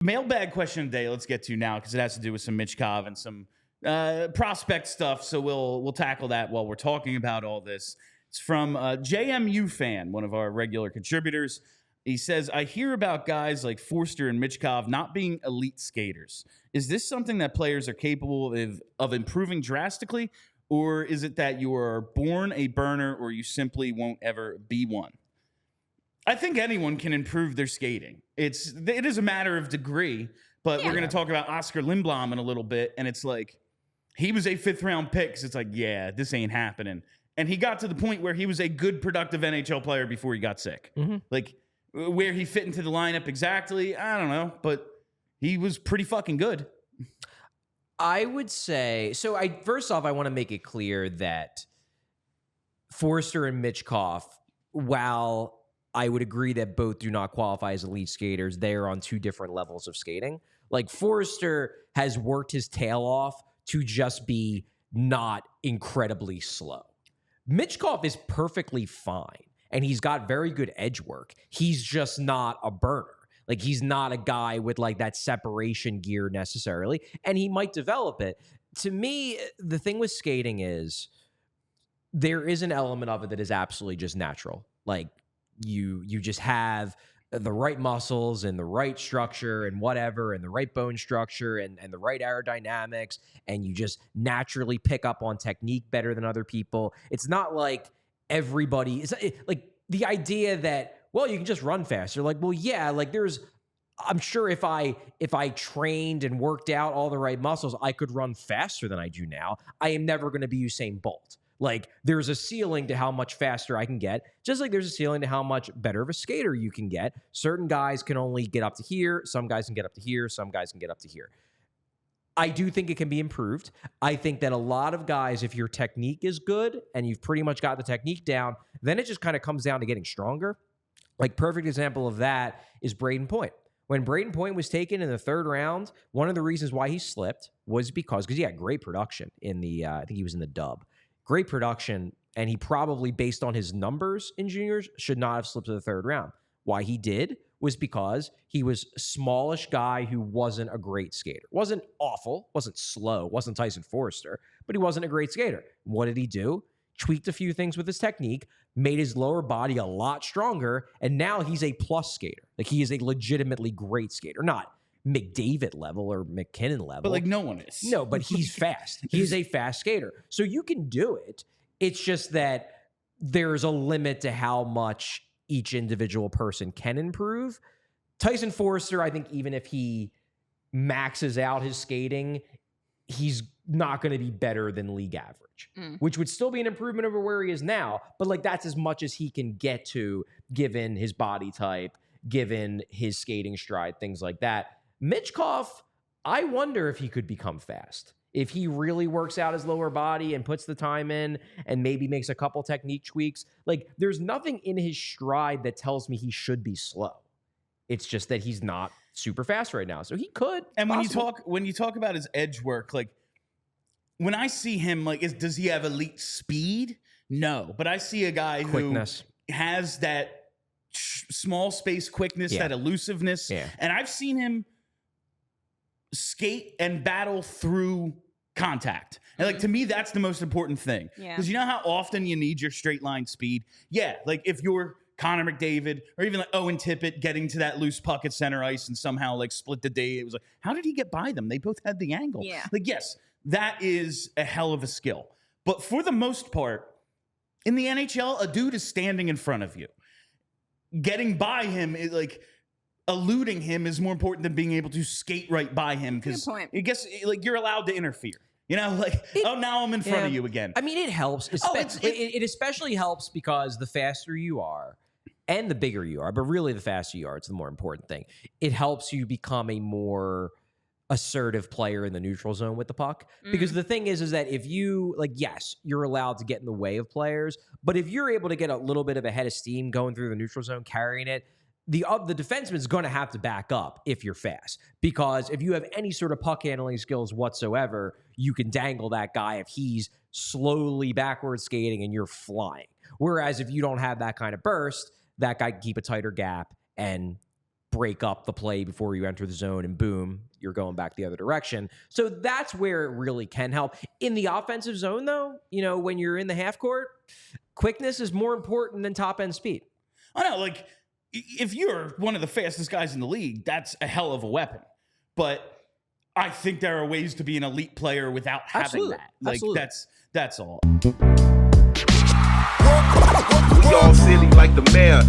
Mailbag question today, let's get to now because it has to do with some Michkov and some prospect stuff. So we'll tackle that while we're talking about all this. It's from JMU fan, one of our regular contributors. He says, I hear about guys like Foerster and Michkov not being elite skaters. Is this something that players are capable of improving drastically, or is it that you are born a burner or you simply won't ever be one? I think anyone can improve their skating. It is a matter of degree, but we're going to talk about Oscar Lindblom in a little bit, and it's like he was a 5th-round pick because it's like, yeah, this ain't happening. And he got to the point where he was a good, productive NHL player before he got sick. Mm-hmm. Like, where he fit into the lineup exactly, I don't know, but he was pretty fucking good. I would say, so first off, I want to make it clear that Foerster and Michkov, while I would agree that both do not qualify as elite skaters, they are on two different levels of skating. Like, Foerster has worked his tail off to just be not incredibly slow. Michkov is perfectly fine, and he's got very good edge work. He's just not a burner. Like, he's not a guy with, like, that separation gear necessarily, and he might develop it. To me, the thing with skating is there is an element of it that is absolutely just natural. Like, you just have the right muscles and the right structure and whatever, and the right bone structure and the right aerodynamics, and you just naturally pick up on technique better than other people. It's not like everybody is like the idea that, well, you can just run faster. Like, well, yeah, like I'm sure if I trained and worked out all the right muscles, I could run faster than I do now. I am never going to be Usain Bolt. Like, there's a ceiling to how much faster I can get, just like there's a ceiling to how much better of a skater you can get. Certain guys can only get up to here. Some guys can get up to here. Some guys can get up to here. I do think it can be improved. I think that a lot of guys, if your technique is good and you've pretty much got the technique down, then it just kind of comes down to getting stronger. Like, perfect example of that is Braden Point. When Braden Point was taken in the 3rd round, one of the reasons why he slipped was because he had great production in the, I think he was in the dub. Great production, and he probably, based on his numbers in juniors, should not have slipped to the 3rd round. Why he did was because he was a smallish guy who wasn't a great skater. Wasn't awful, wasn't slow, wasn't Tyson Foerster, but he wasn't a great skater. What did he do? Tweaked a few things with his technique, made his lower body a lot stronger, and now he's a plus skater. Like, he is a legitimately great skater. Not McDavid level or McKinnon level. But, like, no one is. No, but he's fast. He's a fast skater. So you can do it. It's just that there's a limit to how much each individual person can improve. Tyson Foerster, I think even if he maxes out his skating, he's not going to be better than league average, which would still be an improvement over where he is now. But, like, that's as much as he can get to given his body type, given his skating stride, things like that. Michkov, I wonder if he could become fast. If he really works out his lower body and puts the time in and maybe makes a couple technique tweaks. Like, there's nothing in his stride that tells me he should be slow. It's just that he's not super fast right now. So he could. And when you talk about his edge work, like, when I see him, like, does he have elite speed? No. But I see a guy who has that small space quickness, that elusiveness. Yeah. And I've seen him skate and battle through contact. And, like, to me, that's the most important thing. Because you know how often you need your straight line speed? Yeah, like, if you're Connor McDavid or even, like, Owen Tippett getting to that loose puck at center ice and somehow, like, split the day, it was like, how did he get by them? They both had the angle. Yeah. Like, yes, that is a hell of a skill. But for the most part, in the NHL, a dude is standing in front of you. Getting by him is, like, eluding him is more important than being able to skate right by him, because I guess, like, you're allowed to interfere. You know, like, now I'm in front of you again. I mean, it helps. It especially helps because the faster you are and the bigger you are, but really the faster you are, it's the more important thing. It helps you become a more assertive player in the neutral zone with the puck. Because the thing is that if you, like, yes, you're allowed to get in the way of players, but if you're able to get a little bit of a head of steam going through the neutral zone, carrying it, the defenseman's going to have to back up if you're fast. Because if you have any sort of puck handling skills whatsoever, you can dangle that guy if he's slowly backward skating and you're flying. Whereas if you don't have that kind of burst, that guy can keep a tighter gap and break up the play before you enter the zone, and boom, you're going back the other direction. So that's where it really can help. In the offensive zone, though, when you're in the half court, quickness is more important than top end speed. I know, like, if you're one of the fastest guys in the league, that's a hell of a weapon. But I think there are ways to be an elite player without having that. Like, Absolutely. that's all. We all silly like the mayor.